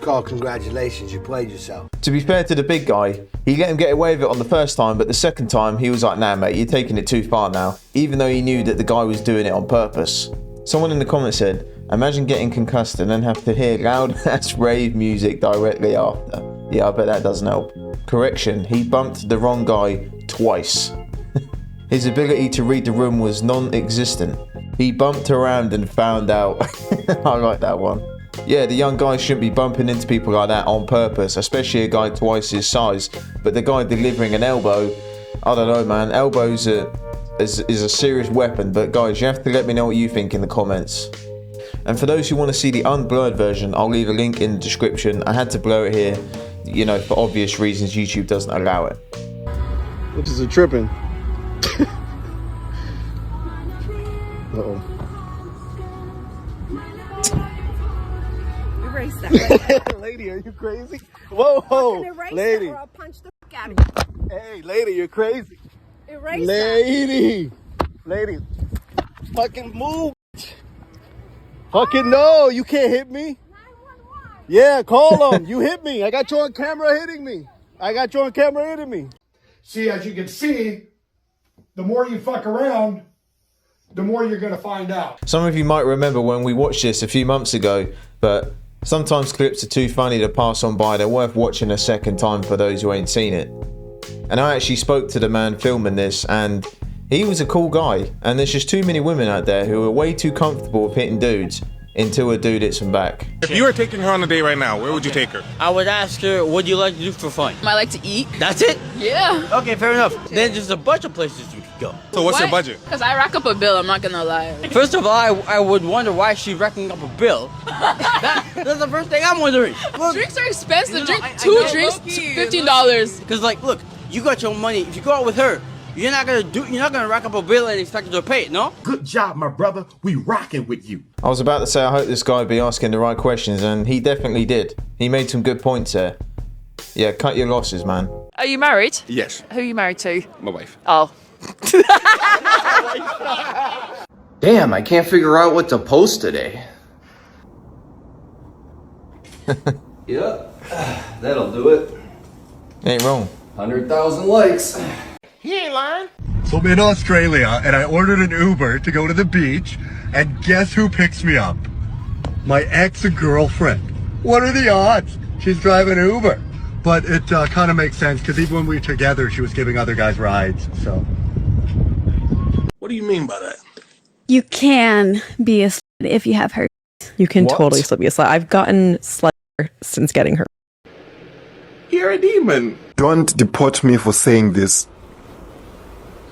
called congratulations, you played yourself. To be fair to the big guy, he let him get away with it on the first time, but the second time he was like, nah mate, you're taking it too far now, even though he knew that the guy was doing it on purpose. Someone in the comments said, imagine getting concussed and then have to hear loud ass rave music directly after. Yeah, I bet that doesn't help. Correction, he bumped the wrong guy twice. His ability to read the room was non-existent. He bumped around and found out. I like that one. Yeah, the young guy shouldn't be bumping into people like that on purpose, especially a guy twice his size. But the guy delivering an elbow, I don't know man, elbows is a serious weapon. But guys, you have to let me know what you think in the comments. And for those who want to see the unblurred version, I'll leave a link in the description. I had to blur it here, you know, for obvious reasons. YouTube doesn't allow it. Which is a tripping. Uh-oh. Erase that. Lady, are you crazy? Whoa, lady. Or I'll punch the fuck out of you. Hey, lady, you're crazy. Erase lady. Lady. Fucking move. Fucking no, you can't hit me. 911. Yeah, call them. You hit me. I got you on camera hitting me. See, as you can see, the more you fuck around, the more you're going to find out. Some of you might remember when we watched this a few months ago, but sometimes clips are too funny to pass on by. They're worth watching a second time for those who ain't seen it. And I actually spoke to the man filming this, and he was a cool guy. And there's just too many women out there who are way too comfortable with hitting dudes until a dude hits them back. If you were taking her on a date right now, where would you take her? I would ask her, what do you like to do for fun? I like to eat. That's it? Yeah. Okay, fair enough. Then there's a bunch of places we could go. So what's your budget? Because I rack up a bill, I'm not gonna lie. First of all, I would wonder why she's racking up a bill. That's the first thing I'm wondering. Look, Drinks are expensive. You know, Drink I two know, drinks, low-key, $15. Because like, look, you got your money. If you go out with her, you're not gonna rack up a bill and expect her to pay it, no? Good job, my brother. We rocking with you. I was about to say I hope this guy would be asking the right questions, and he definitely did. He made some good points there. Yeah, cut your losses, man. Are you married? Yes. Who are you married to? My wife. Oh. Damn, I can't figure out what to post today. Yep, that'll do it. Ain't wrong. 100,000 likes. He ain't lying. So I'm in Australia and I ordered an Uber to go to the beach, and guess who picks me up? My ex-girlfriend. What are the odds? She's driving Uber. But it kind of makes sense because even when we were together, she was giving other guys rides, so. What do you mean by that? You can be a slut if you have her. You can What? totally still be a slut. I've gotten slut since getting her. You're a demon. Don't deport me for saying this,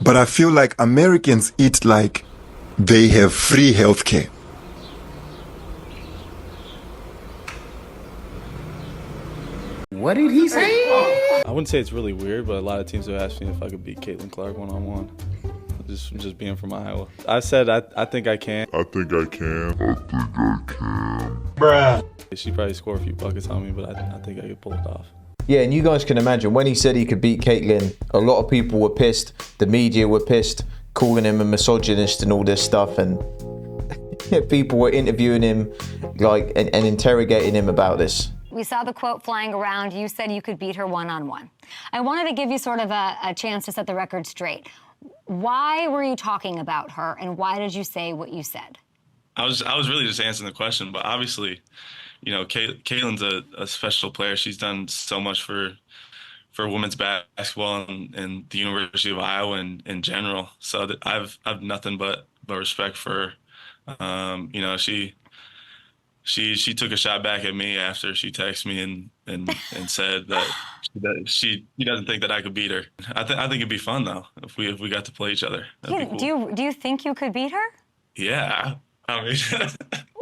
but I feel like Americans eat like they have free healthcare. What did he say? I wouldn't say it's really weird, but a lot of teams have asked me if I could beat Caitlin Clark one-on-one. Just being from Iowa. I said I think I can. Bruh. She probably scored a few buckets on me, but I think I could pull it off. Yeah, and you guys can imagine when he said he could beat Caitlyn, a lot of people were pissed. The media were pissed, calling him a misogynist and all this stuff, and people were interviewing him like and interrogating him about this. We saw the quote flying around. You said you could beat her one-on-one. I wanted to give you sort of a chance to set the record straight. Why were you talking about her, and why did you say what you said? I was really just answering the question, but obviously, you know, Caitlin's a special player. She's done so much for women's basketball and the University of Iowa in general. So that I've nothing but respect for her. You know, she took a shot back at me after she texted me and said that she doesn't think that I could beat her. I think it'd be fun though if we got to play each other. That'd be cool. Do you think you could beat her? Yeah, I mean,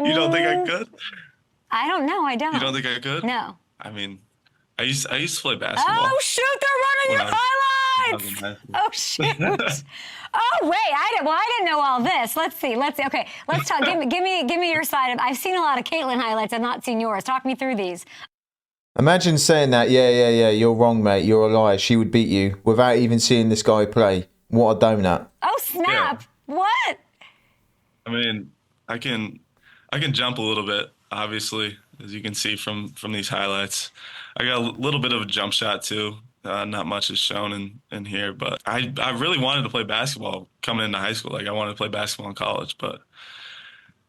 you don't think I could? I don't know. I don't. You don't think I could? No. I mean, I used to play basketball. Oh shoot! They're running your highlights. Oh shoot! Oh wait, I didn't know all this. Let's see. Okay, let's talk. Give me your side of. I've seen a lot of Caitlin highlights. I've not seen yours. Talk me through these. Imagine saying that. Yeah. You're wrong, mate. You're a liar. She would beat you without even seeing this guy play. What a donut. Oh snap! Yeah. What? I mean, I can jump a little bit. obviously, as you can see from these highlights. I got a little bit of a jump shot too. Not much is shown in here, but I really wanted to play basketball coming into high school. Like I wanted to play basketball in college, but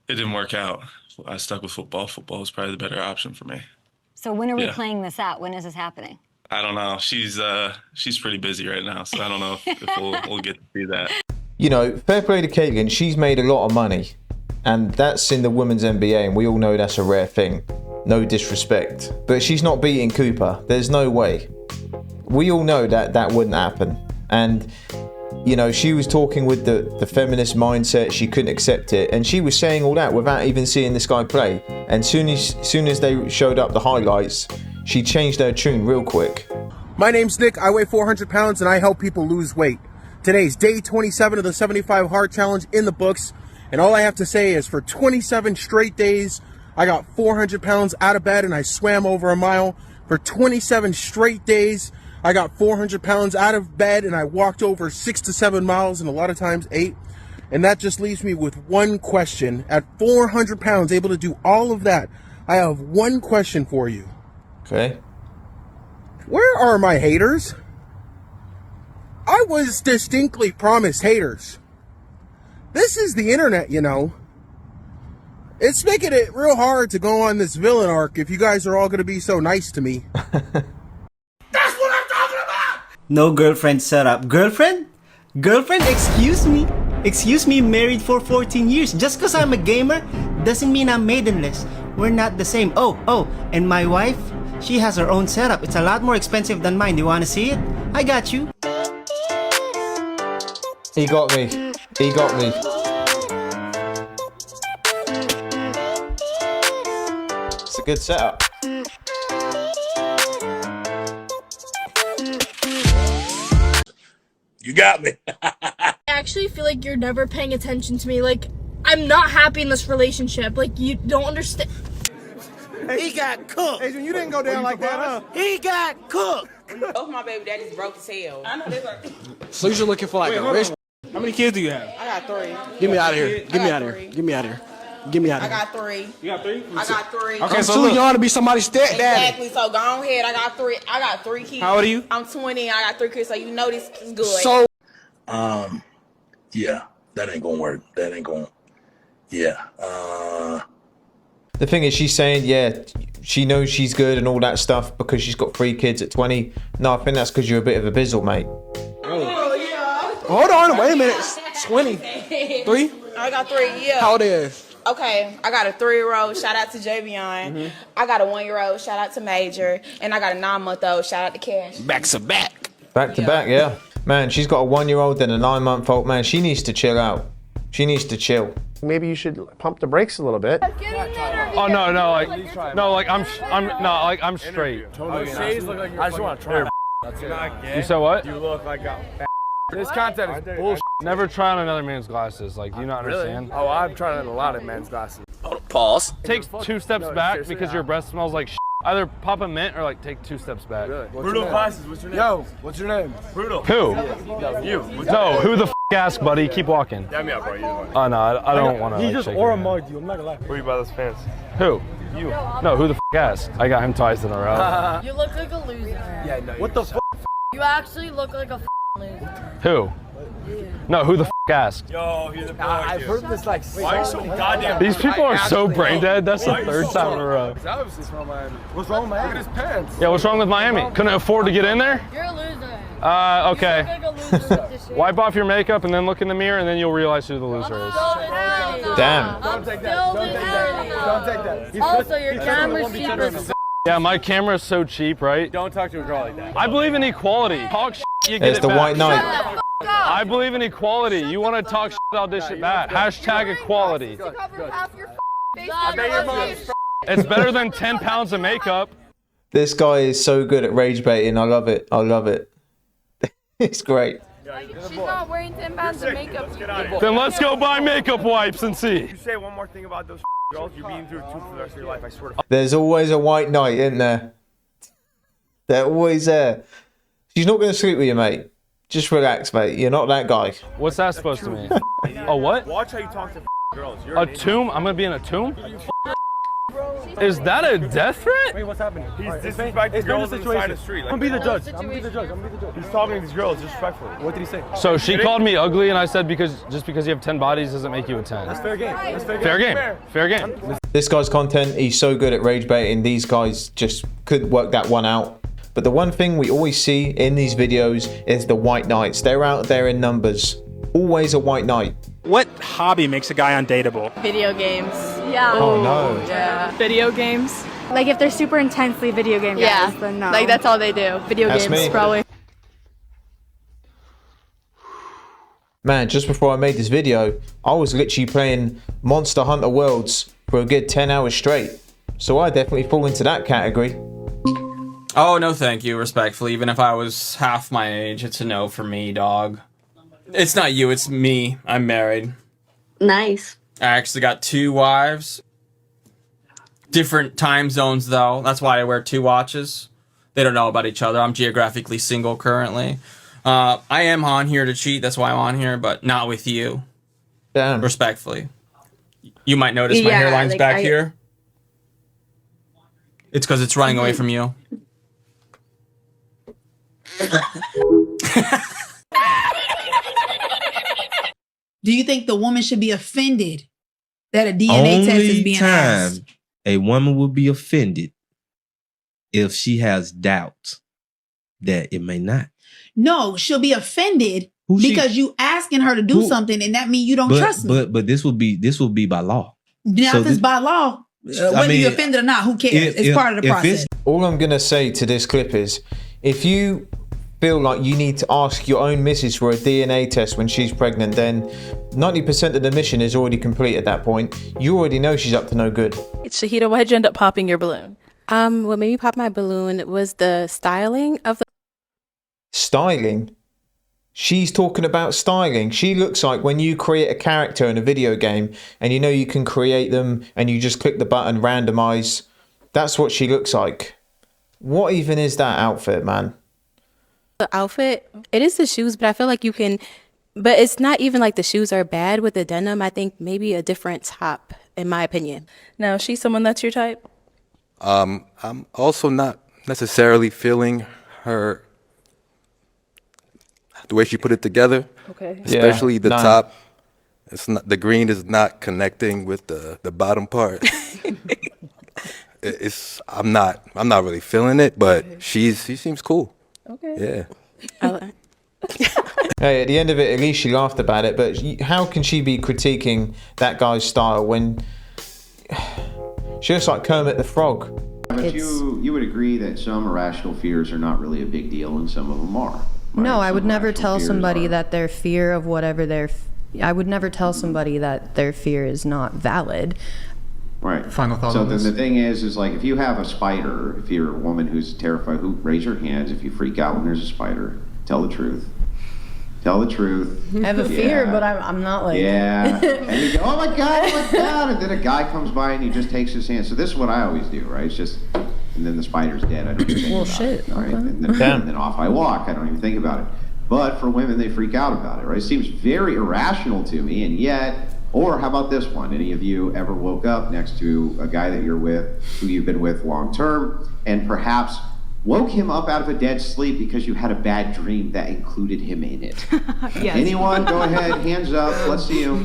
it didn't work out. I stuck with football. Football was probably the better option for me. So when are we playing this out? When is this happening? I don't know. She's pretty busy right now, so I don't know if we'll get to see that. You know, fair play to Caitlin. She's made a lot of money, and that's in the women's NBA, and we all know that's a rare thing. No disrespect, but she's not beating Cooper. There's no way. We all know that wouldn't happen. And you know, she was talking with the feminist mindset. She couldn't accept it, and she was saying all that without even seeing this guy play. And soon as they showed up the highlights, she changed her tune real quick. My name's Nick. I weigh 400 pounds and I help people lose weight. Today's day 27 of the 75 Hard Challenge in the books. And all I have to say is for 27 straight days, I got 400 pounds out of bed and I swam over a mile. For 27 straight days, I got 400 pounds out of bed and I walked over 6 to 7 miles and a lot of times 8. And that just leaves me with one question. At 400 pounds, able to do all of that, I have one question for you. Okay. Where are my haters? I was distinctly promised haters. This is the internet, you know. It's making it real hard to go on this villain arc if you guys are all going to be so nice to me. No girlfriend setup. Girlfriend? Girlfriend, excuse me? Excuse me, married for 14 years. Just because I'm a gamer doesn't mean I'm maidenless. We're not the same. Oh, and my wife? She has her own setup. It's a lot more expensive than mine. Do you want to see it? I got you. He got me. He got me. It's a good setup. You got me. I actually feel like you're never paying attention to me. Like, I'm not happy in this relationship. Like, you don't understand. He got cooked. Adrian, you didn't go down like that, huh? He got cooked. Both my baby daddies broke as hell. I know they were. So you're looking for like a rich. How many kids do you have? I got 3. Get me out of here. Get me out of here. Get me out of here. Get me out of I here. got 3. You got 3? I got 3. Okay, so too young to be somebody's stepdaddy. Exactly. So go on ahead. I got 3. I got 3 kids. How old are you? I'm 20. I got 3 kids. So you know this is good. So. Yeah, that ain't gonna work. That ain't gonna. Yeah. The thing is, she's saying, yeah, she knows she's good and all that stuff because she's got 3 kids at 20. No, I think that's because you're a bit of a bizzle, mate. Oh, yeah. Hold on, wait a minute. 20. 3? I got 3, yeah. How old is? Okay, I got a 3-year-old, shout out to Javion. I got a 1-year-old, shout out to Major. And I got a 9-month-old, shout out to Cash. Back to back. Back to back, yeah. Man, she's got a 1-year-old and a 9-month-old. Man, she needs to chill out. She needs to chill. Maybe you should pump the brakes a little bit. Oh no, I'm straight. I just want to try. That's it. You said what? You look like a. This content is bullshit. Never try on another man's glasses. Like, do you not understand? Oh, I've tried on a lot of men's glasses. Pause. Take 2 steps back because your breath smells like shit. Either pop a mint or like take 2 steps back. Brutal glasses, what's your name? Yo, what's your name? Brutal. Who? You. No, who the f ask, buddy? Keep walking. Damn me up, bro. Oh no, I don't want to. He just aura mugged you. I'm not gonna lie. Where you buy those pants? Who? You. No, who the f asked? I got him twice in a row. You look like a loser. Yeah, no. What the f? You actually look like a loser. Who? No, who the f asked? Yo, you're the boy. I've heard this like why are you so goddamn. These people are so brain dead. That's the 3rd time in a row. He's obviously from Miami. What's wrong with Miami? Look at his pants. Yeah, what's wrong with Miami? Couldn't afford to get in there? You're a loser. Okay. You look like a loser with this shit. Wipe off your makeup and then look in the mirror and then you'll realize who the loser is. Damn. Don't take that. Don't take that. Don't take that. Also, your camera's cheap as Yeah, my camera's so cheap, right? Don't talk to a girl like that. I believe in equality. Talk shit, you get It's it the back. white knight. I believe in equality. You want to talk shit, I'll dish it back. Hashtag equality. It's better than 10 pounds of makeup. This guy is so good at rage baiting. I love it. I love it. It's great. She's not wearing 10 pounds of makeup. Then let's go buy makeup wipes and see. You say one more thing about those girls, you're being through 2 for the rest of your life. I swear to. There's always a white knight, isn't there? They're always there. She's not going to sleep with you, mate. Just relax, mate. You're not that guy. What's that supposed to mean? A what? Watch how you talk to girls. A tomb? I'm going to be in a tomb? Is that a death threat? Wait, what's happening? He's disrespecting girls on the side of the street. I'm gonna be the judge. I'm gonna be the judge. I'm gonna be the judge. He's talking to these girls disrespectfully. What did he say? So she called me ugly, and I said just because you have 10 bodies doesn't make you a 10. That's fair game. That's fair game. Fair game. Fair game. This guy's content, he's so good at rage baiting. These guys just couldn't work that one out. But the one thing we always see in these videos is the white knights. They're out there in numbers. Always a white knight. What hobby makes a guy undateable? Video games. Yeah. Oh no. Yeah. Video games. Like if they're super intensely video game guys, then no. Like that's all they do. Video That's games, me. probably. Man, just before I made this video, I was literally playing Monster Hunter Worlds for a good 10 hours straight. So I definitely fall into that category. Oh, no thank you, respectfully. Even if I was half my age, it's a no for me, dog. It's not you, it's me. I'm married. Nice. I actually got 2 wives. Different time zones, though. That's why I wear 2 watches. They don't know about each other. I'm geographically single currently. I am on here to cheat. That's why I'm on here, but not with you. Damn. Respectfully. You might notice my hairline's like, back here. It's because it's running away from you. Do you think the woman should be offended that a DNA test is being asked? A woman will be offended if she has doubt that it may not. No, she'll be offended because you asking her to do something, and that means you don't trust me. But this will be by law. Now, So if it's by law, whether you're offended or not, who cares? It's part of the process. All I'm going to say to this clip is, if you feel like you need to ask your own missus for a DNA test when she's pregnant, then 90% of the mission is already complete at that point. You already know she's up to no good. Shahida, why'd you end up popping your balloon? What made me pop my balloon was the styling of the... Styling? She's talking about styling. She looks like when you create a character in a video game and you know you can create them and you just click the button, randomize. That's what she looks like. What even is that outfit, man? The outfit, it is the shoes, but I feel like you can... But it's not even like the shoes are bad with the denim. I think maybe a different top, in my opinion. Now, is she someone that's your type? I'm also not necessarily feeling her, the way she put it together. Okay. Especially the top. It's not, the green is not connecting with the bottom part. I'm not really feeling it, but she seems cool. Okay. Yeah. Hey, at the end of it, at least she laughed about it, but how can she be critiquing that guy's style when she looks like Kermit the Frog? But you would agree that some irrational fears are not really a big deal and some of them are. Right? No, I would Some never irrational tell fears somebody are. that their fear of whatever I would never tell somebody that their fear is not valid. Right. Final thought So on then this? the thing is like if you have a spider, if you're a woman who's terrified, raise your hands. If you freak out when there's a spider, tell the truth. Tell the truth. I have a fear, but I'm not like... Yeah. And you go, oh my God. And then a guy comes by and he just takes his hand. So this is what I always do, right? It's just, and then the spider's dead. I don't even think Well, about shit. it. Right? Okay. And then off I walk. I don't even think about it. But for women, they freak out about it, right? It seems very irrational to me, and yet, or how about this one? Any of you ever woke up next to a guy that you're with, who you've been with long term, and perhaps woke him up out of a dead sleep because you had a bad dream that included him in it? Yes. Anyone? Go ahead, hands up. Let's see you.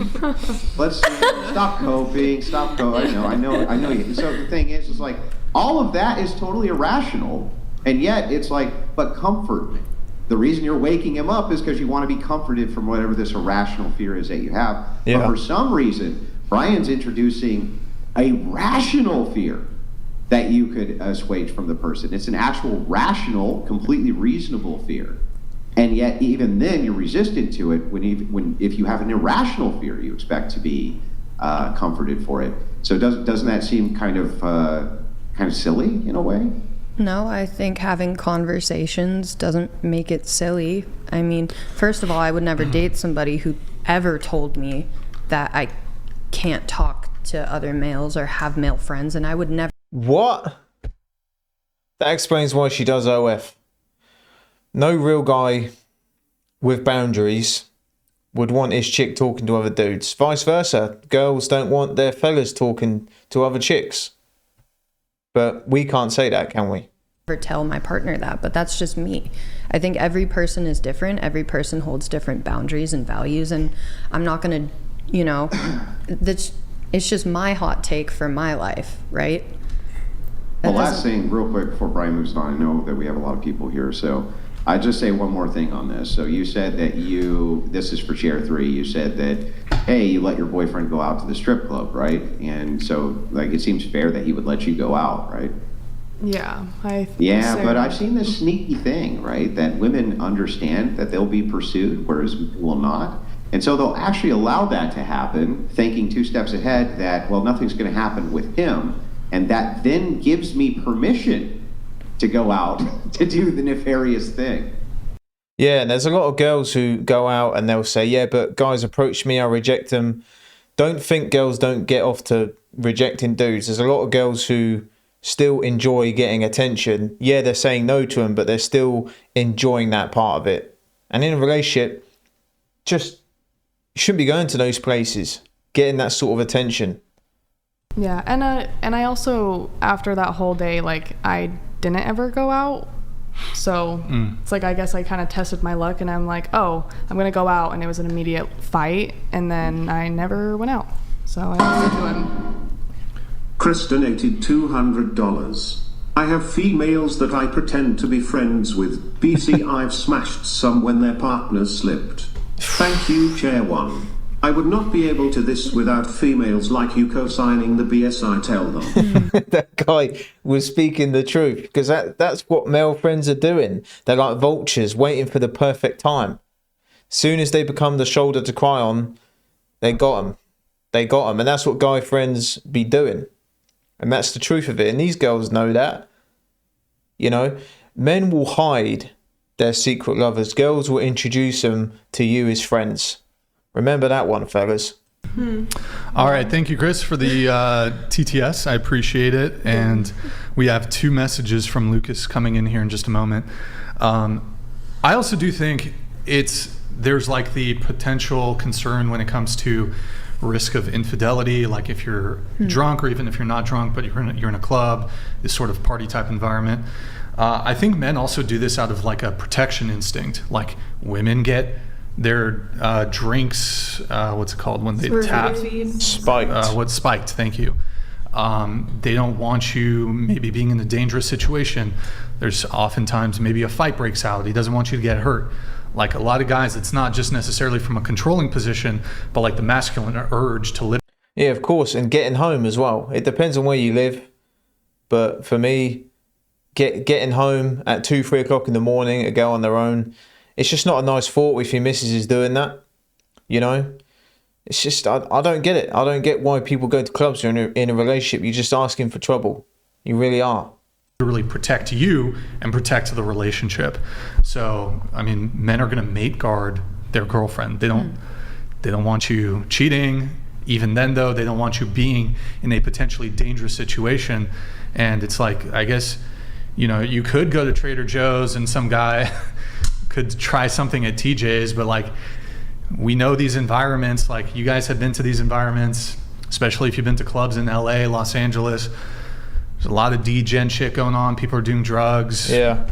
Let's see you. Stop coping. Stop coping. I know you. So the thing is like all of that is totally irrational, and yet it's like, but comfort me. The reason you're waking him up is because you want to be comforted from whatever this irrational fear is that you have. Yeah. But for some reason, Brian's introducing a rational fear that you could assuage from the person. It's an actual rational, completely reasonable fear. And yet, even then, you're resistant to it if you have an irrational fear, you expect to be comforted for it. So doesn't that seem kind of silly in a way? No, I think having conversations doesn't make it silly. I mean, first of all, I would never date somebody who ever told me that I can't talk to other males or have male friends, and I would never... What? That explains why she does OF. No real guy with boundaries would want his chick talking to other dudes. Vice versa. Girls don't want their fellas talking to other chicks. But we can't say that, can we? Never tell my partner that, but that's just me. I think every person is different. Every person holds different boundaries and values, and I'm not gonna, you know, it's just my hot take for my life, right? Well, last thing, real quick, before Brian moves on, I know that we have a lot of people here, so I just say one more thing on this. So you said that this is for chair 3, you said that, hey, you let your boyfriend go out to the strip club, right? And so, like, it seems fair that he would let you go out, right? Yeah, Yeah, but I've seen this sneaky thing, right? That women understand that they'll be pursued, whereas men will not. And so they'll actually allow that to happen, thinking 2 steps ahead that, well, nothing's going to happen with him. And that then gives me permission to go out to do the nefarious thing. Yeah, and there's a lot of girls who go out and they'll say, yeah, but guys approach me, I reject them. Don't think girls don't get off to rejecting dudes. There's a lot of girls who still enjoy getting attention. Yeah, they're saying no to them, but they're still enjoying that part of it. And in a relationship, just you shouldn't be going to those places, getting that sort of attention. Yeah, and I also, after that whole day, like, I didn't ever go out. So it's like, I guess I kind of tested my luck, and I'm like, oh, I'm going to go out, and it was an immediate fight, and then I never went out. So I never do him. Chris donated $200. I have females that I pretend to be friends with. BC, I've smashed some when their partners slipped. Thank you, Chair 1. I would not be able to this without females like you co-signing the BS I tell them. That guy was speaking the truth, because that's what male friends are doing. They're like vultures waiting for the perfect time. Soon as they become the shoulder to cry on, they got them. They got them. And that's what guy friends be doing. And that's the truth of it. And these girls know that. You know, men will hide their secret lovers. Girls will introduce them to you as friends. Remember that one, fellas. All right. Thank you, Chris, for the TTS. I appreciate it. And we have 2 messages from Lucas coming in here in just a moment. I also do think there's like the potential concern when it comes to risk of infidelity, like if you're drunk or even if you're not drunk, but you're in a club, this sort of party type environment. I think men also do this out of like a protection instinct. Like women get their drinks, what's it called when they tap? Spiked. Spiked, thank you. They don't want you maybe being in a dangerous situation. There's oftentimes maybe a fight breaks out. He doesn't want you to get hurt. Like a lot of guys, it's not just necessarily from a controlling position, but like the masculine urge to live. Yeah, of course. And getting home as well. It depends on where you live. But for me, getting home at 2, 3 o'clock in the morning, a girl on their own, it's just not a nice thought if your missus is doing that. You know? It's just, I don't get it. I don't get why people go to clubs when you're in a relationship. You're just asking for trouble. You really are. Really protect you and protect the relationship. So, I mean, men are going to mate guard their girlfriend. They don't want you cheating. Even then, though, they don't want you being in a potentially dangerous situation. And it's like, I guess, you know, you could go to Trader Joe's and some guy could try something at TJ's, but like, we know these environments, like you guys have been to these environments, especially if you've been to clubs in LA, Los Angeles. There's a lot of D-gen shit going on. People are doing drugs. Yeah.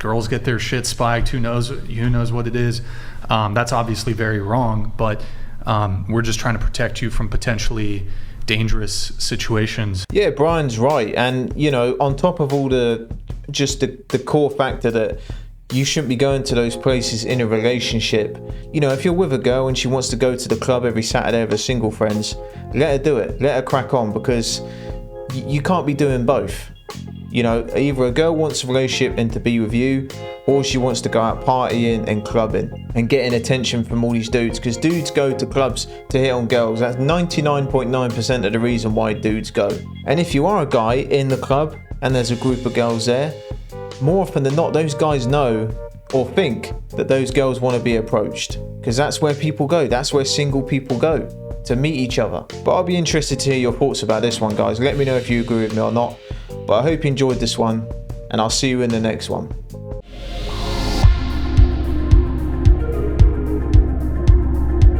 Girls get their shit spiked. Who knows what it is? That's obviously very wrong, but we're just trying to protect you from potentially dangerous situations. Yeah, Brian's right. And, you know, on top of all the core factor that you shouldn't be going to those places in a relationship. You know, if you're with a girl and she wants to go to the club every Saturday with her single friends, let her do it. Let her crack on, because you can't be doing both. You know, either a girl wants a relationship and to be with you, or she wants to go out partying and clubbing and getting attention from all these dudes, because dudes go to clubs to hit on girls. That's 99.9% of the reason why dudes go. And if you are a guy in the club and there's a group of girls there, more often than not, those guys know or think that those girls want to be approached, because that's where people go. That's where single people go to meet each other. But I'll be interested to hear your thoughts about this one, guys. Let me know if you agree with me or not. But I hope you enjoyed this one, and I'll see you in the next one.